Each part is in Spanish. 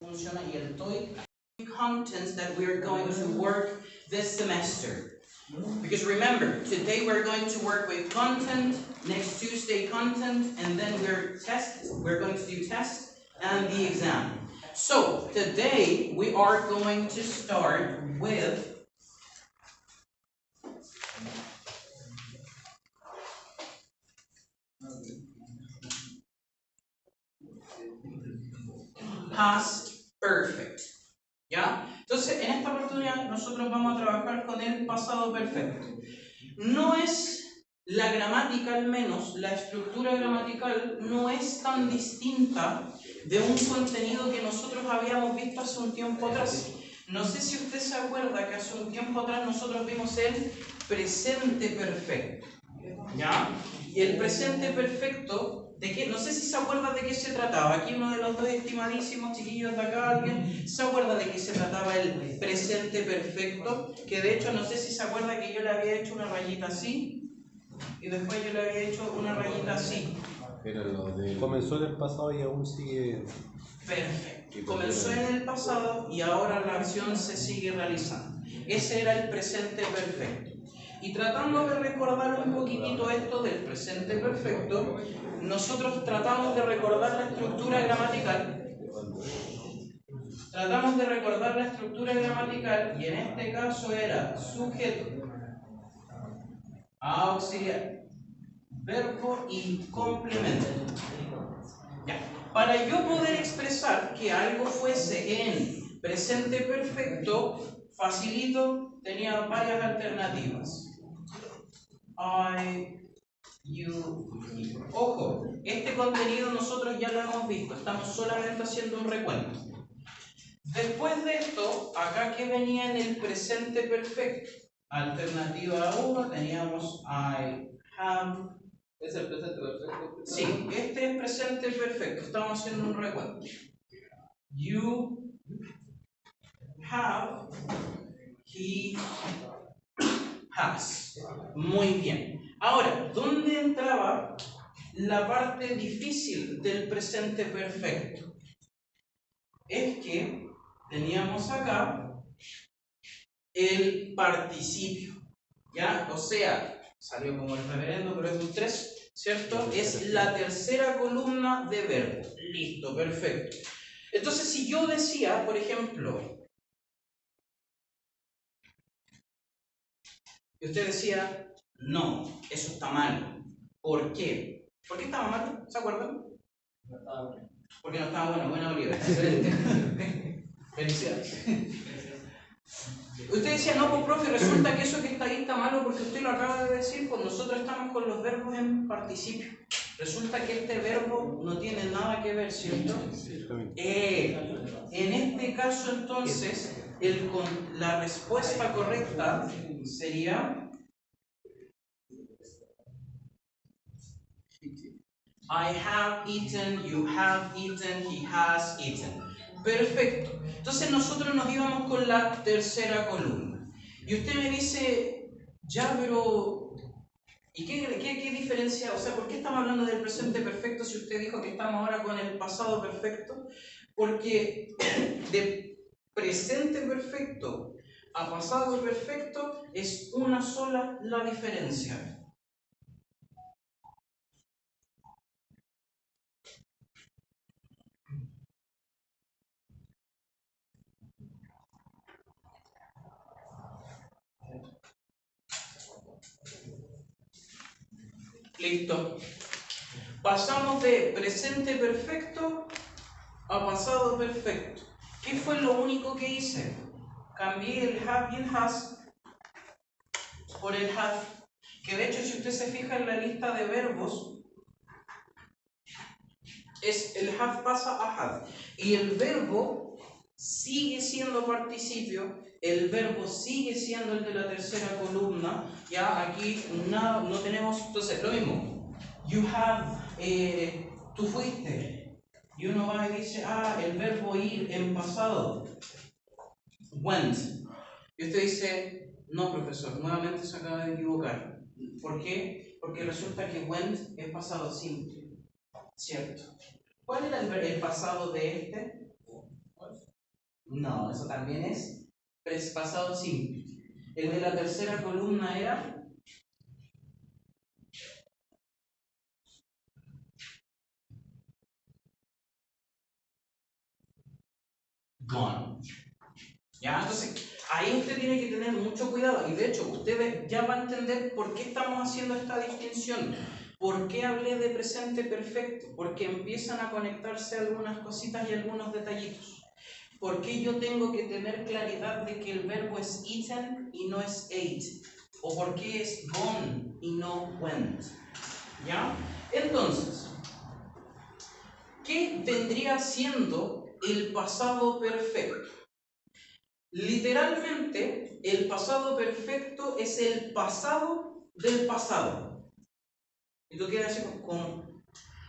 funciona y el TOEIC contents that we're going to work this semester. Because remember, today we're going to work with content, next Tuesday content, and then we're going to do tests and the exam. So today we are going to start with past perfect. ¿Ya? Entonces, en esta oportunidad nosotros vamos a trabajar con el pasado perfecto. No es la gramática, al menos, la estructura gramatical no es tan distinta de un contenido que nosotros habíamos visto hace un tiempo atrás. No sé si usted se acuerda que hace un tiempo atrás nosotros vimos el presente perfecto. ¿Ya? Y el presente perfecto, ¿de qué? No sé si se acuerda de qué se trataba. Aquí uno de los dos estimadísimos chiquillos de acá, ¿alguien se acuerda de qué se trataba el presente perfecto? Que de hecho no sé si se acuerda que yo le había hecho una rayita así y después yo le había hecho una rayita así. Pero lo de... Comenzó en el pasado y aún sigue... Perfecto. Comenzó en el pasado y ahora la acción se sigue realizando. Ese era el presente perfecto. Y tratando de recordar un poquitito esto del presente perfecto, nosotros tratamos de recordar la estructura gramatical. Tratamos de recordar la estructura gramatical y en este caso era sujeto, auxiliar, verbo y complemento. Ya. Para yo poder expresar que algo fuese en presente perfecto, facilito, tenía varias alternativas. I, you, he. Ojo, este contenido nosotros ya lo hemos visto, estamos solamente haciendo un recuento. Después de esto, acá que venía en el presente perfecto, alternativa 1 teníamos I have. ¿Es el presente perfecto? Sí, este es presente perfecto, estamos haciendo un recuento. You have, he has. Muy bien. Ahora, ¿dónde entraba la parte difícil del presente perfecto? Es que teníamos acá el participio, ¿ya? O sea, salió como el reverendo, pero es un 3, ¿cierto? Es la tercera columna de verbo. Listo, perfecto. Entonces, si yo decía, por ejemplo, y usted decía, no, eso está mal. ¿Por qué? ¿Por qué estaba mal? ¿Se acuerdan? No estaba bueno. Porque no estaba bueno. Buena, Oliver. Excelente. Felicidades. Usted decía, no, pues profe, resulta que eso que está ahí está malo porque usted lo acaba de decir, pues nosotros estamos con los verbos en participio. Resulta que este verbo no tiene nada que ver, ¿cierto? En este caso, entonces, la respuesta correcta sería I have eaten, you have eaten, he has eaten. Perfecto. Entonces nosotros nos íbamos con la tercera columna. Y usted me dice, ya, pero ¿y qué diferencia? O sea, ¿por qué estamos hablando del presente perfecto si usted dijo que estamos ahora con el pasado perfecto? Porque de presente perfecto a pasado perfecto es una sola la diferencia. Listo. Pasamos de presente perfecto a pasado perfecto. ¿Qué fue lo único que hice? Cambié el have y el has por el have. Que de hecho, si usted se fija en la lista de verbos, el have pasa a have. Y el verbo sigue siendo participio, el verbo sigue siendo el de la tercera columna. Ya aquí no tenemos, entonces lo mismo. You have, tú fuiste. Y uno va y dice, el verbo ir en pasado. Went. Y usted dice, no, profesor, nuevamente se acaba de equivocar. ¿Por qué? Porque resulta que went es pasado simple. ¿Cierto? ¿Cuál era el pasado de este? No, eso también es pasado simple. El de la tercera columna era gone. ¿Ya? Entonces, ahí usted tiene que tener mucho cuidado. Y de hecho, usted ya va a entender por qué estamos haciendo esta distinción. ¿Por qué hablé de presente perfecto? Porque empiezan a conectarse algunas cositas y algunos detallitos. ¿Por qué yo tengo que tener claridad de que el verbo es eaten y no es ate? ¿O por qué es gone y no went? ¿Ya? Entonces, ¿qué vendría siendo el pasado perfecto? Literalmente, el pasado perfecto es el pasado del pasado. Y tú quieres decir, ¿cómo?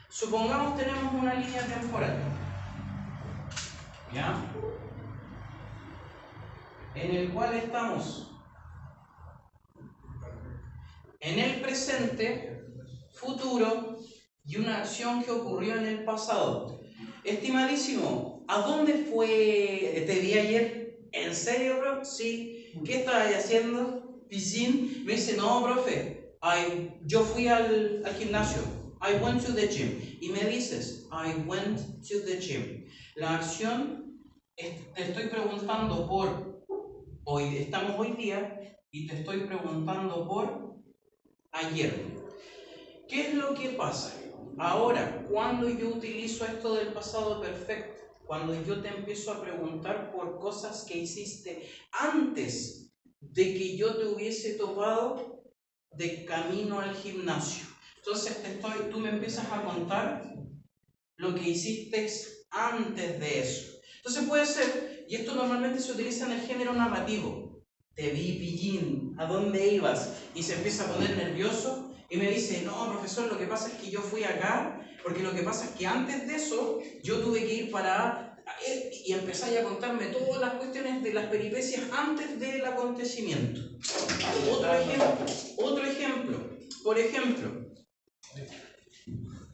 Supongamos tenemos una línea temporal, ¿ya? En el cual estamos en el presente, futuro y una acción que ocurrió en el pasado. Estimadísimo, ¿a dónde fue? ¿Te vi ayer? ¿En serio, bro? Sí. ¿Qué estabas haciendo? Piscine. Me dice, no, profe, yo fui al gimnasio. I went to the gym. Y me dices, I went to the gym. La acción, te estoy preguntando por, estamos hoy día, y te estoy preguntando por ayer. ¿Qué es lo que pasa? Ahora, cuando yo utilizo esto del pasado perfecto, cuando yo te empiezo a preguntar por cosas que hiciste antes de que yo te hubiese topado de camino al gimnasio. Entonces tú me empiezas a contar lo que hiciste antes de eso. Entonces puede ser, y esto normalmente se utiliza en el género narrativo, te vi pillín, ¿a dónde ibas? Y se empieza a poner nervioso y me dice, no, profesor, lo que pasa es que yo fui acá, porque lo que pasa es que antes de eso yo tuve que ir para... Y empezáis a contarme todas las cuestiones de las peripecias antes del acontecimiento. Otro ejemplo, por ejemplo,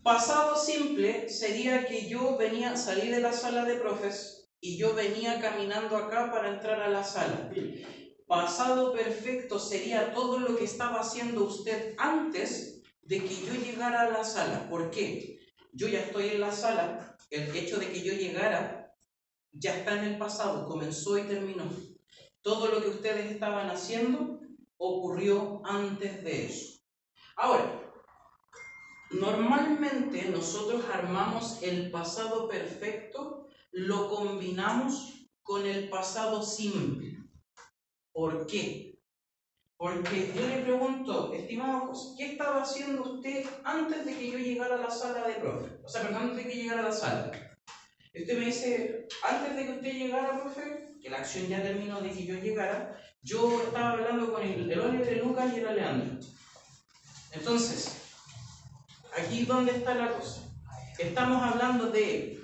pasado simple sería que yo salí de la sala de profes y yo venía caminando acá para entrar a la sala. Pasado perfecto sería todo lo que estaba haciendo usted antes de que yo llegara a la sala. ¿Por qué? Yo ya estoy en la sala, el hecho de que yo llegara ya está en el pasado, comenzó y terminó. Todo lo que ustedes estaban haciendo ocurrió antes de eso. Ahora, normalmente nosotros armamos el pasado perfecto, lo combinamos con el pasado simple. ¿Por qué? Porque yo le pregunto, estimado José, ¿qué estaba haciendo usted antes de que yo llegara a la sala de profe? O sea, perdón, antes de que llegara a la sala. Y usted me dice, antes de que usted llegara, profe, que la acción ya terminó de que yo llegara, yo estaba hablando con el Oliver, el Lucas y el Alejandro. Entonces, aquí ¿dónde está la cosa? Estamos hablando de,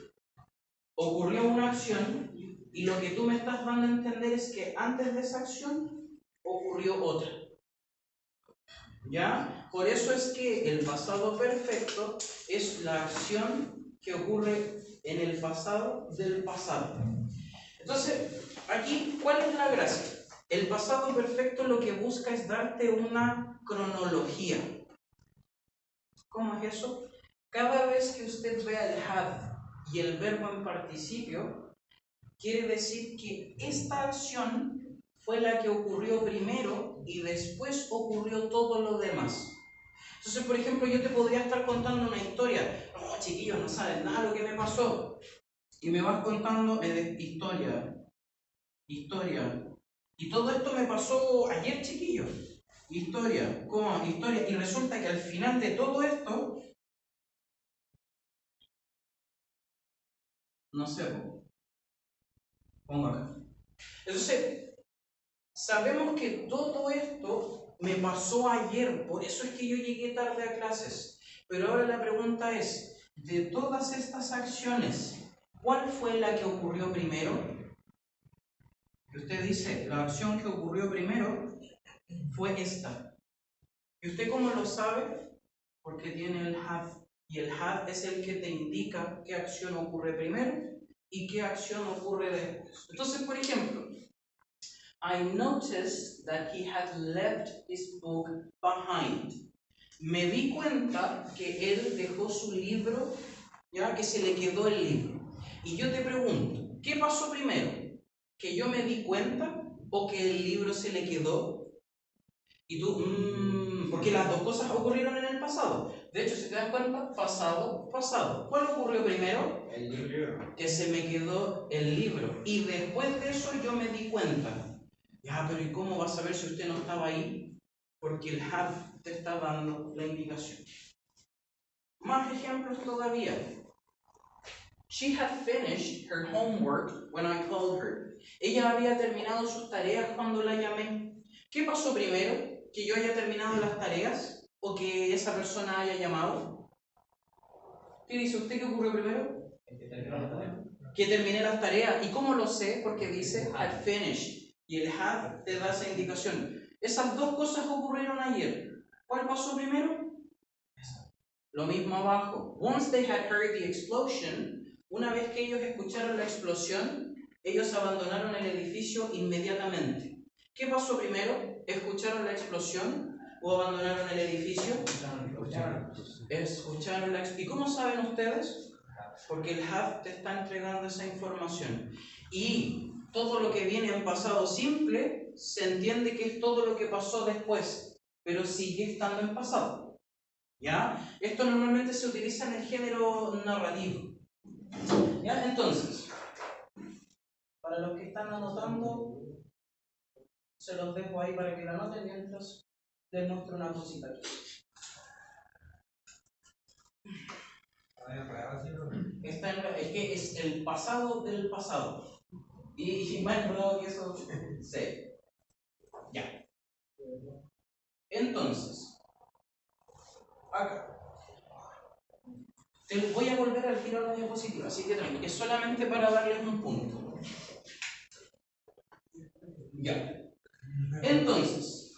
ocurrió una acción y lo que tú me estás dando a entender es que antes de esa acción ocurrió otra. ¿Ya? Por eso es que el pasado perfecto es la acción que ocurre en el pasado del pasado. Entonces, aquí, ¿cuál es la gracia? El pasado perfecto lo que busca es darte una cronología. ¿Cómo es eso? Cada vez que usted vea el had y el verbo en participio, quiere decir que esta acción fue la que ocurrió primero y después ocurrió todo lo demás. Entonces, por ejemplo, yo te podría estar contando una historia. No, chiquillos, no saben nada de lo que me pasó. Y me vas contando historia. Y todo esto me pasó ayer, chiquillos. Historia, ¿cómo? Historia. Y resulta que al final de todo esto, no sé, pongo acá. Entonces, sabemos que todo esto me pasó ayer, por eso es que yo llegué tarde a clases. Pero ahora la pregunta es, de todas estas acciones, ¿cuál fue la que ocurrió primero? Y usted dice, la acción que ocurrió primero fue esta. ¿Y usted cómo lo sabe? Porque tiene el had. Y el had es el que te indica qué acción ocurre primero y qué acción ocurre después. Entonces, por ejemplo, I noticed that he had left his book behind. Me di cuenta que él dejó su libro, ya que se le quedó el libro. Y yo te pregunto, ¿qué pasó primero? ¿Que yo me di cuenta o que el libro se le quedó? Y tú, porque las dos cosas ocurrieron en el pasado. De hecho, si te das cuenta, pasado, pasado. ¿Cuál ocurrió primero? El libro. Que se me quedó el libro. Y después de eso yo me di cuenta. Ya, pero ¿y cómo vas a saber si usted no estaba ahí? Porque el have te está dando la indicación. Más ejemplos todavía. She had finished her homework when I called her. Ella había terminado sus tareas cuando la llamé. ¿Qué pasó primero? ¿Que yo haya terminado las tareas o que esa persona haya llamado? ¿Qué dice usted que ocurrió primero? Que terminé las tareas. ¿Y cómo lo sé? Porque dice had finished. Y el had te da esa indicación. Esas dos cosas ocurrieron ayer. ¿Cuál pasó primero? Lo mismo abajo. Once they had heard the explosion, una vez que ellos escucharon la explosión, ellos abandonaron el edificio inmediatamente. ¿Qué pasó primero? ¿Escucharon la explosión o abandonaron el edificio? Escucharon la explosión. ¿Y cómo saben ustedes? Porque el have te está entregando esa información. Y todo lo que viene en pasado simple se entiende que es todo lo que pasó después, pero sigue estando en pasado. ¿Ya? Esto normalmente se utiliza en el género narrativo. ¿Ya? Entonces, para los que están anotando, se los dejo ahí para que lo anoten mientras les muestro una cosita aquí. Es que es el pasado del pasado. Y más nuevo que eso, sí. Ya. Entonces, acá. Voy a volver al tiro a la diapositiva, así que tranquilo. Es solamente para darles un punto. Ya. Entonces,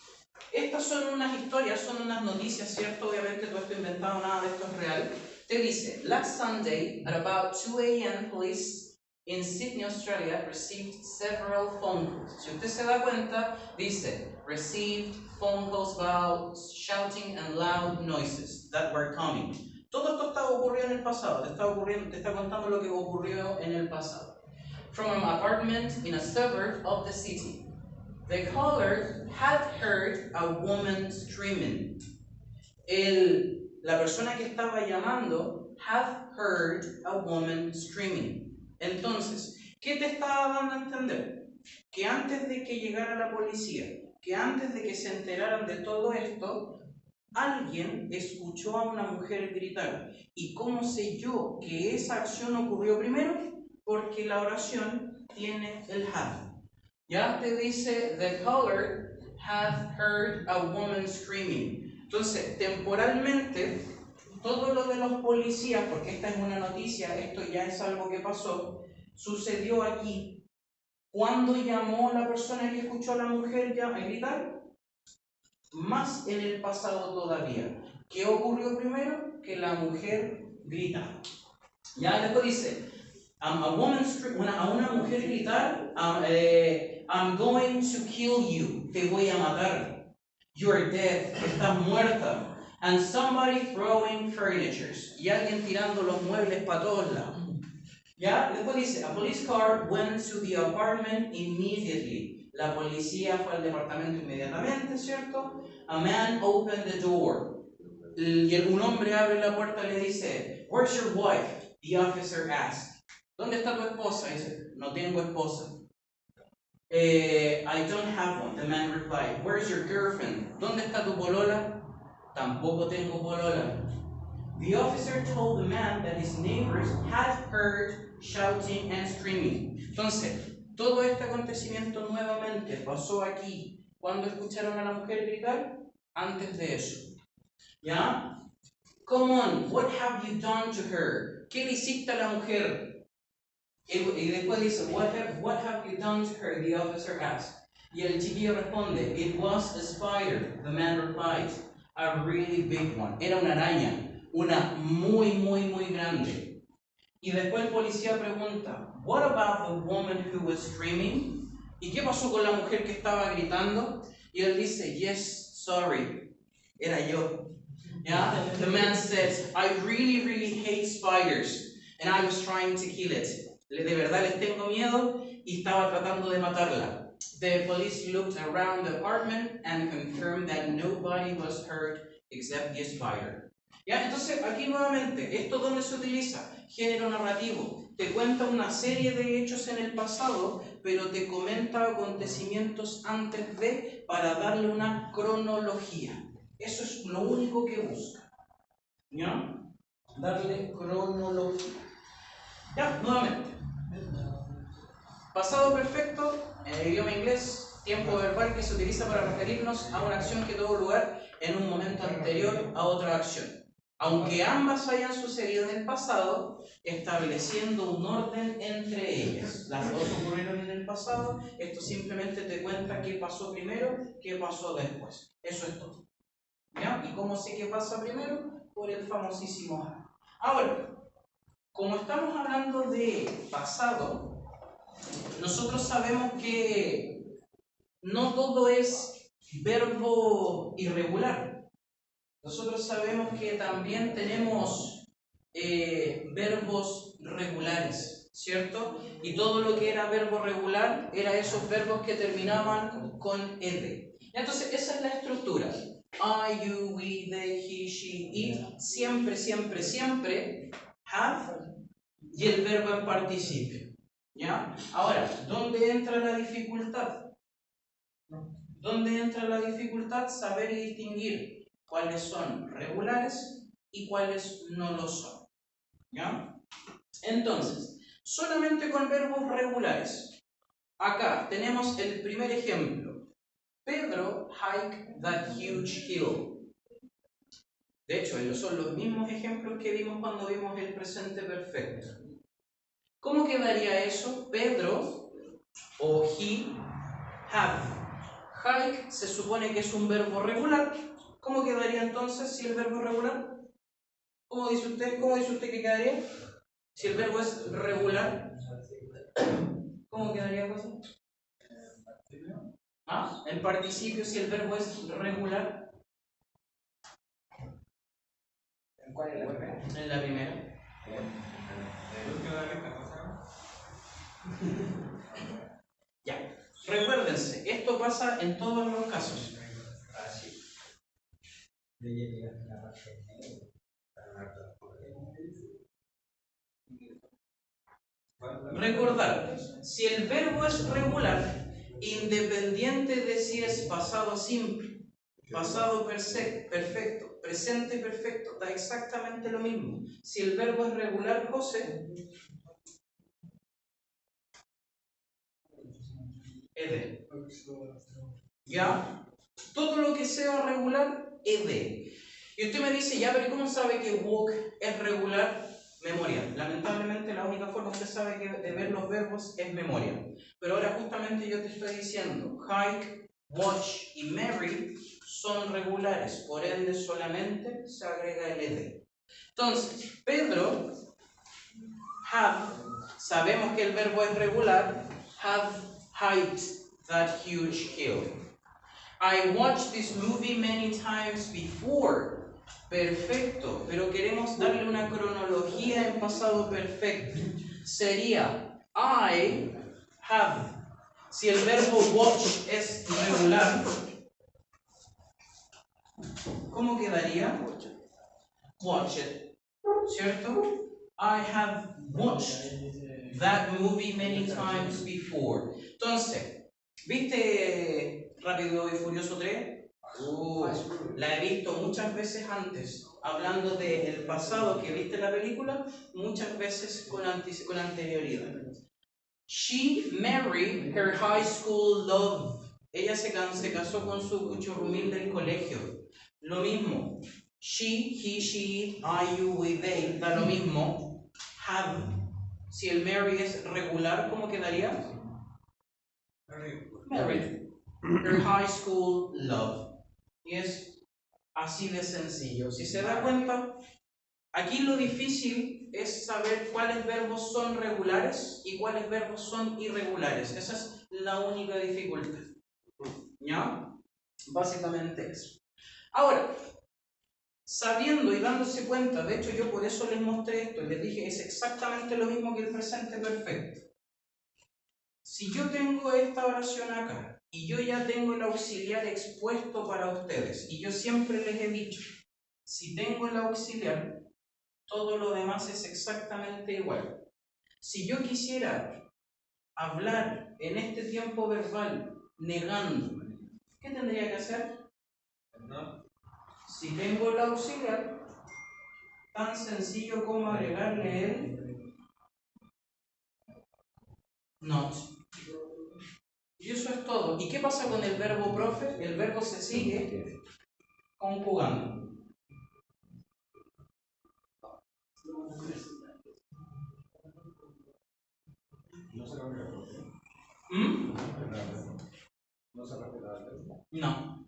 estas son unas historias, son unas noticias, ¿cierto? Obviamente todo esto inventado, nada de esto es real. Te dice, last Sunday at about 2 a.m. police in Sydney, Australia received several phone calls. Si usted se da cuenta, dice, received phone calls about shouting and loud noises that were coming. Todo esto está ocurriendo en el pasado, te está contando lo que ocurrió en el pasado. From an apartment in a suburb of the city. The caller had heard a woman screaming. La persona que estaba llamando had heard a woman screaming. Entonces, ¿qué te estaba dando a entender? Que antes de que llegara la policía, que antes de que se enteraran de todo esto, alguien escuchó a una mujer gritar. ¿Y cómo sé yo que esa acción ocurrió primero? Porque la oración tiene el had. Ya te dice, the caller had heard a woman screaming. Entonces, temporalmente, todo lo de los policías, porque esta es una noticia, esto ya es algo que pasó, sucedió aquí. ¿Cuándo llamó la persona que escuchó a la mujer a gritar? Más en el pasado todavía. ¿Qué ocurrió primero? Que la mujer grita. Ya después dice, a una mujer gritar, I'm going to kill you, te voy a matar. You're dead, estás muerta. And somebody throwing furniture, y alguien tirando los muebles para todos lados. Ya, después dice, a police car went to the apartment immediately. La policía fue al departamento inmediatamente, ¿cierto? A man opened the door. Y un hombre abre la puerta y le dice, where's your wife? The officer asked. ¿Dónde está tu esposa? Dice, no tengo esposa. I don't have one, the man replied. Where's your girlfriend? ¿Dónde está tu polola? Tampoco tengo polola. The officer told the man that his neighbors had heard shouting and screaming. Entonces, todo este acontecimiento nuevamente pasó aquí. ¿Cuándo escucharon a la mujer gritar? Antes de eso. ¿Ya? Come on, what have you done to her? ¿Qué le hiciste a la mujer? Y después dice, what have you done to her? The officer asked. Y el chiquillo responde, it was a spider. The man replied, a really big one. Era una araña, una muy, muy, muy grande. Y después el policía pregunta, what about the woman who was screaming? ¿Y qué pasó con la mujer que estaba gritando? Y él dice, yes, sorry, era yo. Yeah? The man says, I really, really hate spiders, and I was trying to kill it. De verdad les tengo miedo y estaba tratando de matarla. The police looked around the apartment and confirmed that nobody was hurt except the spider. ¿Ya? Entonces, aquí nuevamente, ¿esto dónde se utiliza? Género narrativo. Te cuenta una serie de hechos en el pasado, pero te comenta acontecimientos antes de, para darle una cronología. Eso es lo único que busca. ¿Ya? Darle cronología. Ya, nuevamente. Pasado perfecto, en el idioma inglés, tiempo verbal que se utiliza para referirnos a una acción que tuvo lugar en un momento anterior a otra acción. Aunque ambas hayan sucedido en el pasado, estableciendo un orden entre ellas. Las dos ocurrieron en el pasado, esto simplemente te cuenta qué pasó primero, qué pasó después. Eso es todo. ¿Ya? ¿Y cómo sé qué pasa primero? Por el famosísimo have. Ahora, como estamos hablando de pasado, nosotros sabemos que no todo es verbo irregular. Nosotros sabemos que también tenemos verbos regulares, ¿cierto? Y todo lo que era verbo regular era esos verbos que terminaban con ed. Entonces, esa es la estructura. I, you, we, they, he, she, it. Siempre, siempre, siempre have y el verbo en participio. ¿Ya? Ahora, ¿dónde entra la dificultad? ¿Dónde entra la dificultad? Saber y distinguir cuáles son regulares y cuáles no lo son. ¿Ya? Entonces, solamente con verbos regulares. Acá tenemos el primer ejemplo. Pedro hiked that huge hill. De hecho, ellos son los mismos ejemplos que vimos cuando vimos el presente perfecto. ¿Cómo quedaría eso? Pedro o he have. Hike se supone que es un verbo regular. ¿Cómo quedaría entonces si el verbo es regular? ¿Cómo dice usted que quedaría? Si el verbo es regular, ¿cómo quedaría cosa? ¿Ah? El participio si el verbo es regular. ¿En cuál es la primera? En la primera. Ya. Recuérdense, esto pasa en todos los casos. Recordar, si el verbo es regular, independiente de si es pasado simple, pasado perfecto, presente perfecto, da exactamente lo mismo. Si el verbo es regular, José, ed. ¿Ya? Todo lo que sea regular, ed. Y usted me dice, ya, pero ¿cómo sabe que walk es regular? Memoria. Lamentablemente la única forma que usted sabe de ver los verbos es memoria. Pero ahora justamente yo te estoy diciendo, hike, watch y marry son regulares, por ende solamente se agrega el ed. Entonces, Pedro, have, sabemos que el verbo es regular, have hiked that huge hill. I watched this movie many times before. Perfecto, pero queremos darle una cronología en pasado perfecto. Sería I have. Si el verbo watch es regular, ¿cómo quedaría? Watch it, ¿cierto? I have watched that movie many times before. Entonces, ¿viste Rápido y Furioso 3? La he visto muchas veces antes, hablando del pasado que viste la película, muchas veces con anterioridad. She married her high school love. Ella se casó con su cuchurrumín del colegio. Lo mismo. She, he, she, I, you, we, they, da lo mismo. Have. Si el marry es regular, ¿cómo quedaría? Married. Her high school love. Y es así de sencillo. Si se da cuenta, Aquí lo difícil es saber cuáles verbos son regulares y cuáles verbos son irregulares. Esa es la única dificultad. ¿Ya? Básicamente eso. Ahora, sabiendo y dándose cuenta, de hecho yo por eso les mostré esto y les dije es exactamente lo mismo que el presente perfecto. Si yo tengo esta oración acá y yo ya tengo el auxiliar expuesto para ustedes y yo siempre les he dicho, si tengo el auxiliar, todo lo demás es exactamente igual. Si yo quisiera hablar en este tiempo verbal negando, ¿qué tendría que hacer? No. Si tengo el auxiliar, tan sencillo como agregarle el not. Y eso es todo. ¿Y qué pasa con el verbo profe? El verbo se sigue conjugando. No se cambia No se cambia No.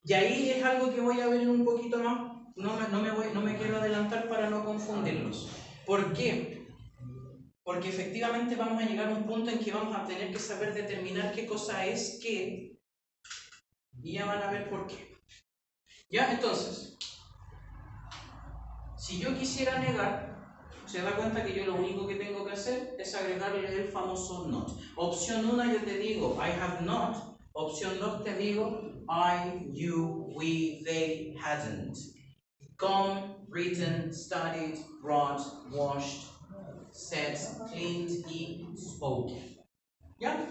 Y ahí es algo que voy a ver un poquito más. No me quiero adelantar para no confundirlos. ¿Por qué? Porque efectivamente vamos a llegar a un punto en que vamos a tener que saber determinar qué cosa es qué. Y ya van a ver por qué. ¿Ya? Entonces, si yo quisiera negar, se da cuenta que yo lo único que tengo que hacer es agregarle el famoso not. Opción 1 yo te digo I have not. Opción 2 te digo I, you, we, they, hadn't. Gone, written, studied, brought, washed, said, cleaned y spoken. ¿Ya?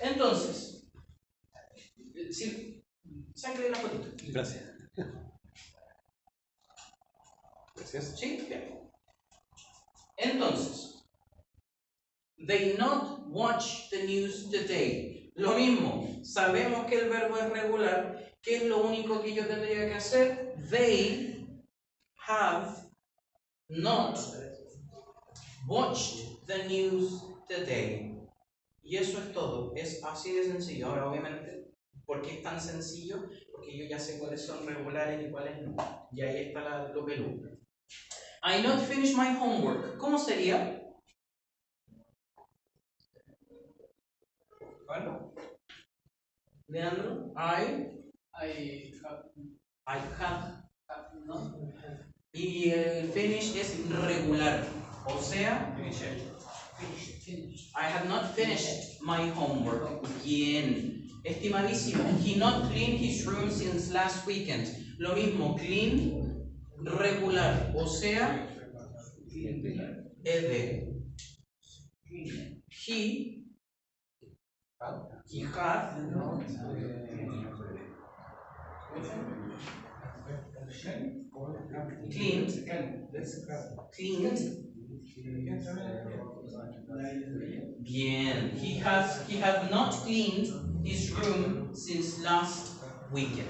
Entonces, si, sáquenle la fotito. Gracias. Gracias. ¿Sí? Bien. Entonces, they not watch the news today. Lo mismo, sabemos que el verbo es regular. ¿Qué es lo único que yo tendría que hacer? They have not watched the news today. Y eso es todo. Es así de sencillo. Ahora, obviamente, ¿por qué es tan sencillo? Porque yo ya sé cuáles son regulares y cuáles no. Y ahí está lo peludo. I not finished my homework. ¿Cómo sería? ¿Cuándo? Leandro, I have No. y el finish es regular, o sea, I have not finished my homework. Bien, estimadísimo, he not cleaned his room since last weekend. Lo mismo, clean, regular, o sea, ed. He had cleaned. Bien. He had not cleaned his room since last weekend.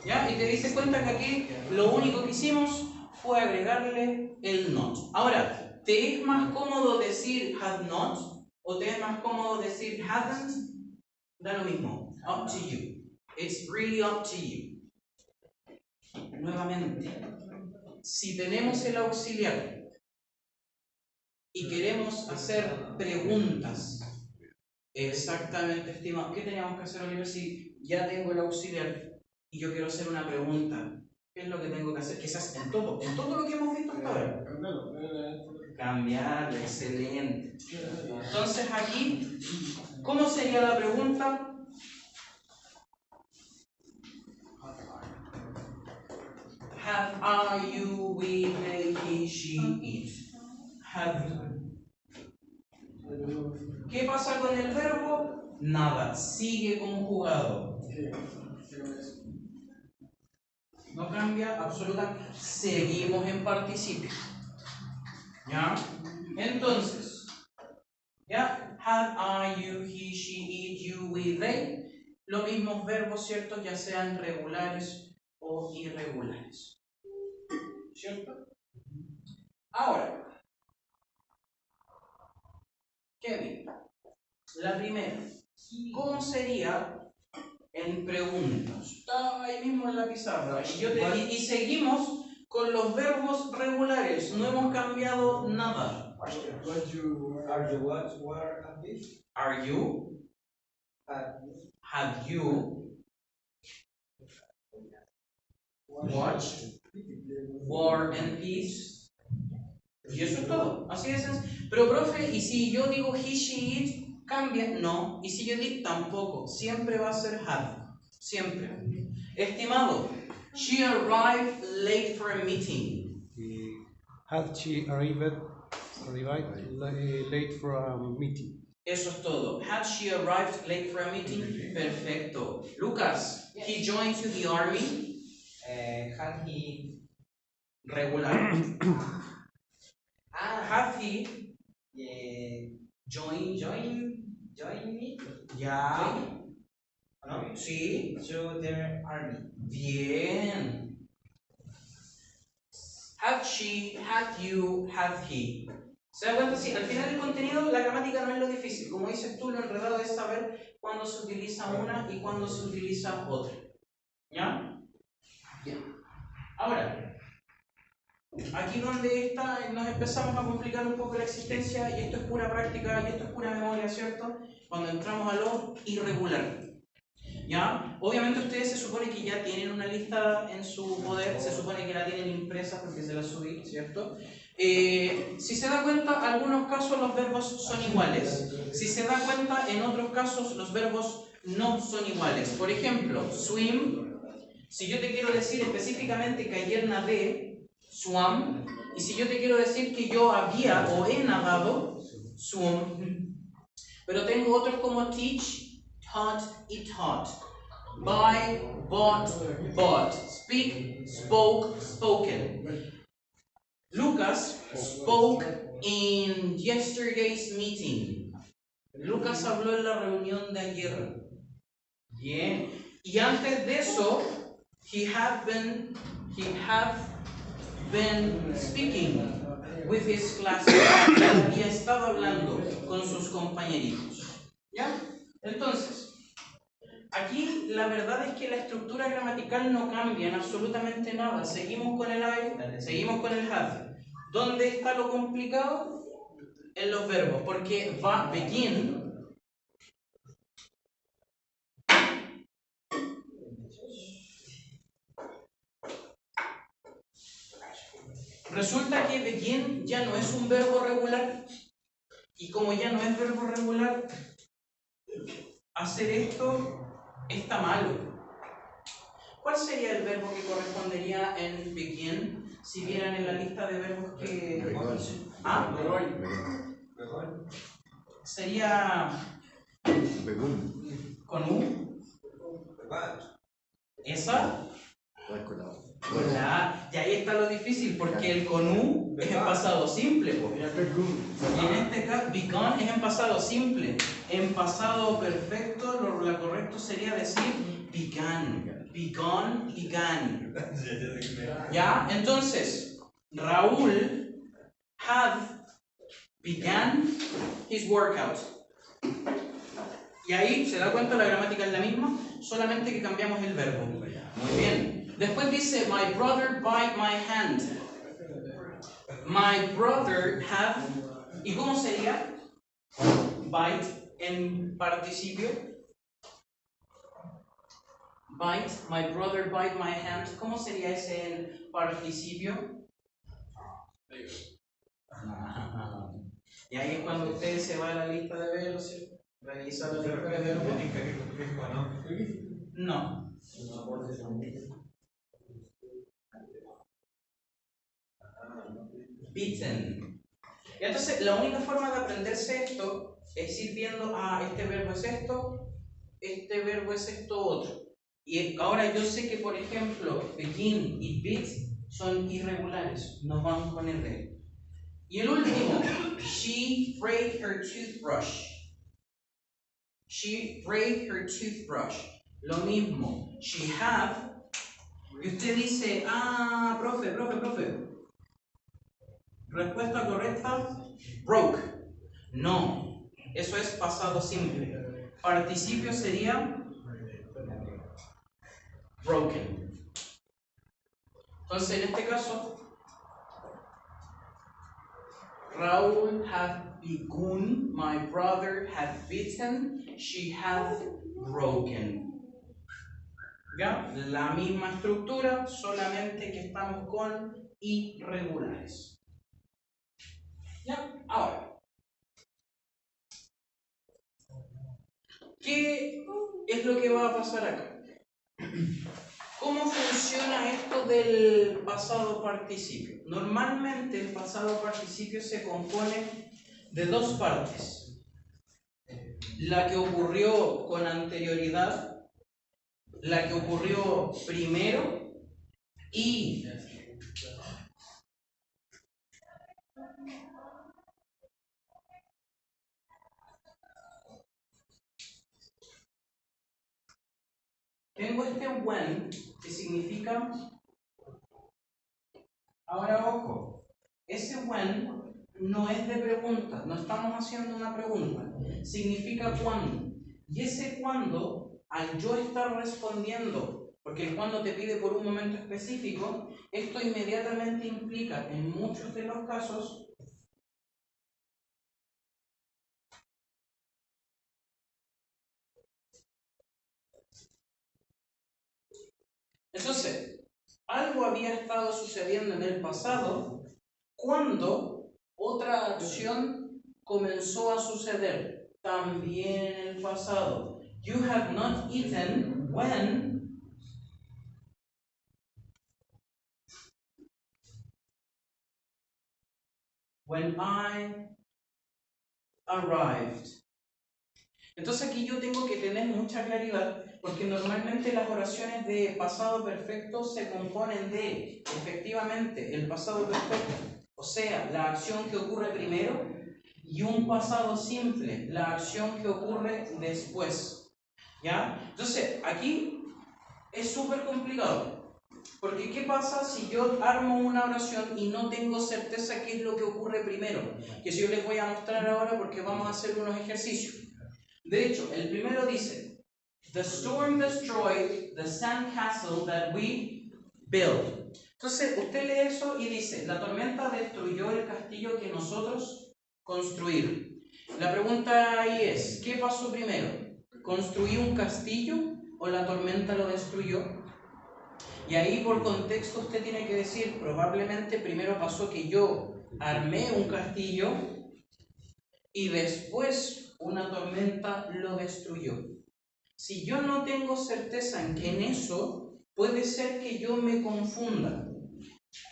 ¿Ya? Y te diste cuenta que aquí lo único que hicimos fue agregarle el not. Ahora, ¿te es más cómodo decir had not o te es más cómodo decir hadn't? Da lo mismo. Up to you. It's really up to you. Nuevamente, si tenemos el auxiliar y queremos hacer preguntas, exactamente, estimado, ¿qué teníamos que hacer, Oliver? Si ya tengo el auxiliar y yo quiero hacer una pregunta, ¿qué es lo que tengo que hacer? Quizás en todo lo que hemos visto hasta ahora. Cambiar, excelente. Entonces aquí, ¿cómo sería la pregunta? Have, are, you, we, they, he, she, it. Have. ¿Qué pasa con el verbo? Nada, sigue conjugado. No cambia absolutamente. Seguimos en participio. ¿Ya? Entonces, ¿ya? Have, are, you, he, she, it, you, we, they. Los mismos verbos, ¿cierto? Ya sean regulares o irregulares. ¿Cierto? Ahora, Kevin, la primera. ¿Cómo sería en preguntas? Está ahí mismo en la pizarra. Y seguimos con los verbos regulares. No hemos cambiado nada. Are you what and this? Are you? Have you watched War and Peace? Y eso es todo. Así es. Pero, profe, ¿y si yo digo he, she, it? ¿Cambia? No. ¿Y si yo digo tampoco? Siempre va a ser have. Siempre. Estimado, she arrived late for a meeting. Had she arrived late for a meeting? Eso es todo. Had she arrived late for a meeting? Perfecto. Lucas, he joined to the army. Had he Regular. Have he joined me ya? ¿no? Sí. To their army? Bien. Have she, have you, have he. ¿Se da cuenta? Sí, al final del contenido la gramática no es lo difícil. Como dices tú, lo enredado es saber cuándo se utiliza una y cuándo se utiliza otra. ¿Ya? Bien. Ahora, aquí donde nos empezamos a complicar un poco la existencia, y esto es pura práctica, y esto es pura memoria, ¿cierto? Cuando entramos a lo irregular. ¿Ya? Obviamente ustedes se supone que ya tienen una lista en su poder, se supone que la tienen impresa porque se la subí, ¿cierto? Si se da cuenta, algunos casos los verbos son iguales. Si se da cuenta, en otros casos los verbos no son iguales. Por ejemplo, swim. Si yo te quiero decir específicamente que ayer nadé, swam. Y si yo te quiero decir que yo había o he nadado, swum. Pero tengo otros como teach, taught y taught. Buy, bought, bought. Speak, spoke, spoken. Lucas spoke in yesterday's meeting. Lucas habló en la reunión de ayer. Bien. Y antes de eso, he had been speaking with his classmates. Había estado hablando con sus compañeritos. ¿Ya? Entonces, aquí la verdad es que la estructura gramatical no cambia en absolutamente nada. Seguimos con el I, seguimos con el have. ¿Dónde está lo complicado? En los verbos, porque va, begin. Resulta que begin ya no es un verbo regular. Y como ya no es verbo regular, hacer esto está malo. ¿Cuál sería el verbo que correspondería en begin si vieran en la lista de verbos que... ¿Ah? Sería... ¿Con U? ¿Esa? Y ahí está lo difícil, porque el con U es en pasado simple. Y en este caso, begun es en pasado simple. En pasado perfecto, lo correcto sería decir began. Begun, began. ¿Ya? Entonces, Raúl had began his workout. Y ahí se da cuenta la gramática es la misma, solamente que cambiamos el verbo. Muy bien. Después dice, my brother bite my hand. My brother have... ¿Y cómo sería? Bite en participio. Bite, my brother bite my hand. ¿Cómo sería ese en participio? Y ahí es cuando usted se va a la lista de verbos, ¿cierto? Revisa la lista de verbos. No. Beaten. Y entonces la única forma de aprenderse esto es ir viendo, este verbo es esto, este verbo es esto otro. Y ahora yo sé que, por ejemplo, begin y beat son irregulares, no van con R. Y el último, she frayed her toothbrush. She frayed her toothbrush. Lo mismo, she have. Y usted dice, profe. Respuesta correcta, broke. No, eso es pasado simple. Participio sería broken. Entonces, en este caso, Raúl had begun, my brother had beaten, she had broken. ¿Ya? La misma estructura, solamente que estamos con irregulares. ¿Ya? Ahora, ¿qué es lo que va a pasar acá? ¿Cómo funciona esto del pasado participio? Normalmente el pasado participio se compone de dos partes. La que ocurrió con anterioridad, la que ocurrió primero y tengo este when que significa, ahora ojo, ese when no es de pregunta, no estamos haciendo una pregunta, significa cuándo. Y ese cuándo, al yo estar respondiendo, porque el cuándo te pide por un momento específico, esto inmediatamente implica en muchos de los casos entonces, algo había estado sucediendo en el pasado cuando otra acción comenzó a suceder también en el pasado. You have not eaten when I arrived. Entonces aquí yo tengo que tener mucha claridad porque normalmente las oraciones de pasado perfecto se componen de efectivamente el pasado perfecto, o sea, la acción que ocurre primero, y un pasado simple, la acción que ocurre después. ¿Ya? Entonces aquí es súper complicado. Porque ¿qué pasa si yo armo una oración y no tengo certeza qué es lo que ocurre primero? Que si yo les voy a mostrar ahora porque vamos a hacer unos ejercicios. De hecho, el primero dice, the storm destroyed the sandcastle that we built. Entonces, usted lee eso y dice, la tormenta destruyó el castillo que nosotros construimos. La pregunta ahí es, ¿qué pasó primero? ¿Construí un castillo o la tormenta lo destruyó? Y ahí por contexto usted tiene que decir, probablemente primero pasó que yo armé un castillo y después una tormenta lo destruyó. Si yo no tengo certeza en eso, puede ser que yo me confunda.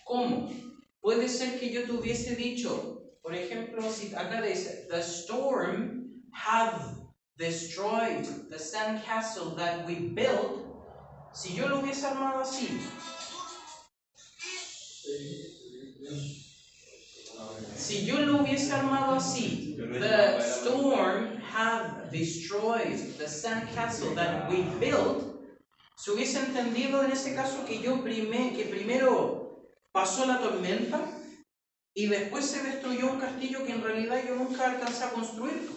¿Cómo? Puede ser que yo te hubiese dicho, por ejemplo, si acá dice, the storm had destroyed the sandcastle that we built. Si yo lo hubiese armado así, si yo lo hubiese armado así, the storm had destroyed the sandcastle that we built, se hubiese entendido en ese caso que primero pasó la tormenta y después se destruyó un castillo que en realidad yo nunca alcancé a construir.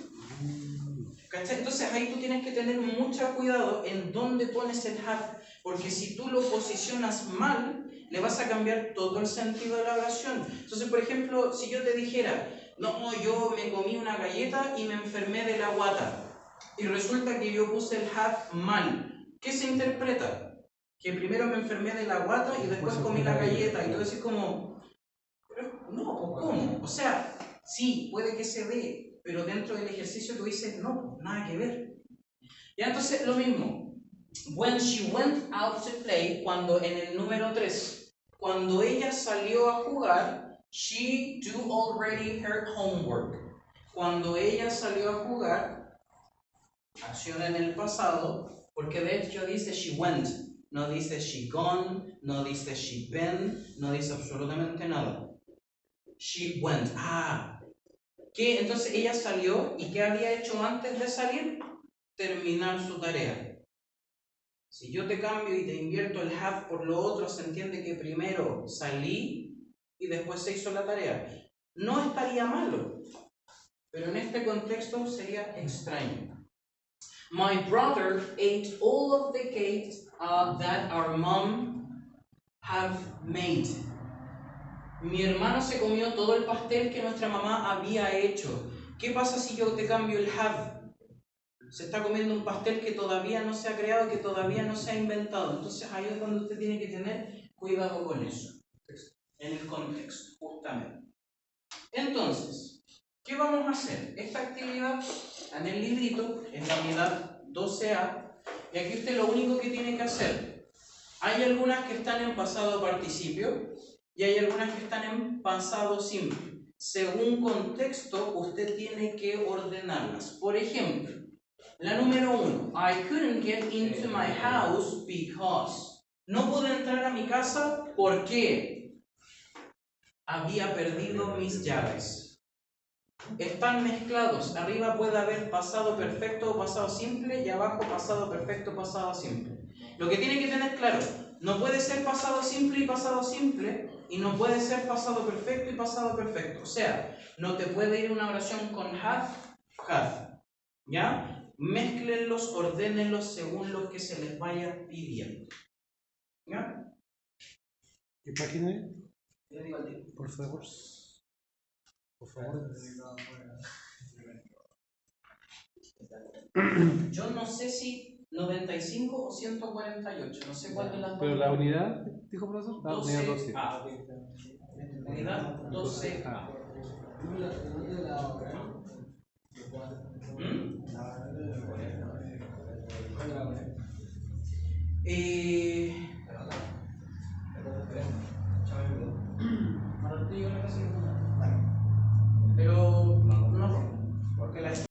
¿Cachai? Entonces ahí tú tienes que tener mucho cuidado en dónde pones el have, porque si tú lo posicionas mal, le vas a cambiar todo el sentido de la oración. Entonces, por ejemplo, si yo te dijera, no, yo me comí una galleta y me enfermé de la guata, y resulta que yo puse el have mal, ¿qué se interpreta? Que primero me enfermé de la guata y después comí la galleta, y tú decís como, no, ¿cómo? O sea, sí, puede que se dé, pero dentro del ejercicio tú dices, no, nada que ver. Ya, entonces lo mismo. When she went out to play, cuando en el número 3, cuando ella salió a jugar, she do already her homework. Cuando ella salió a jugar, acción en el pasado, porque de hecho dice she went, no dice she gone, no dice she been, no dice absolutamente nada. She went. ¿Qué? Entonces ella salió y ¿qué había hecho antes de salir? Terminar su tarea. Si yo te cambio y te invierto el have por lo otro, se entiende que primero salí y después se hizo la tarea. No estaría malo, pero en este contexto sería extraño. My brother ate all of the cake that our mom have made. Mi hermano se comió todo el pastel que nuestra mamá había hecho. ¿Qué pasa si yo te cambio el have? Se está comiendo un pastel que todavía no se ha creado, que todavía no se ha inventado. Entonces ahí es donde usted tiene que tener cuidado con eso, en el contexto, justamente. Entonces, ¿qué vamos a hacer? Esta actividad en el librito, en la unidad 12A, y aquí usted lo único que tiene que hacer, hay algunas que están en pasado participio y hay algunas que están en pasado simple. Según contexto, usted tiene que ordenarlas. Por ejemplo, la número 1, I couldn't get into my house because. No pude entrar a mi casa porque había perdido mis llaves. Están mezclados. Arriba puede haber pasado perfecto o pasado simple y abajo pasado perfecto o pasado simple. Lo que tiene que tener claro, no puede ser pasado simple y no puede ser pasado perfecto y pasado perfecto. O sea, no te puede ir una oración con had. ¿Ya? Mézclenlos, ordénenlos según lo que se les vaya pidiendo. ¿Ya? ¿Qué página es? Por favor. Por favor. Yo no sé si 95 o 148, no sé cuál de las dos. ¿Pero la unidad, dijo profesor? La unidad 12. Unidad 12A.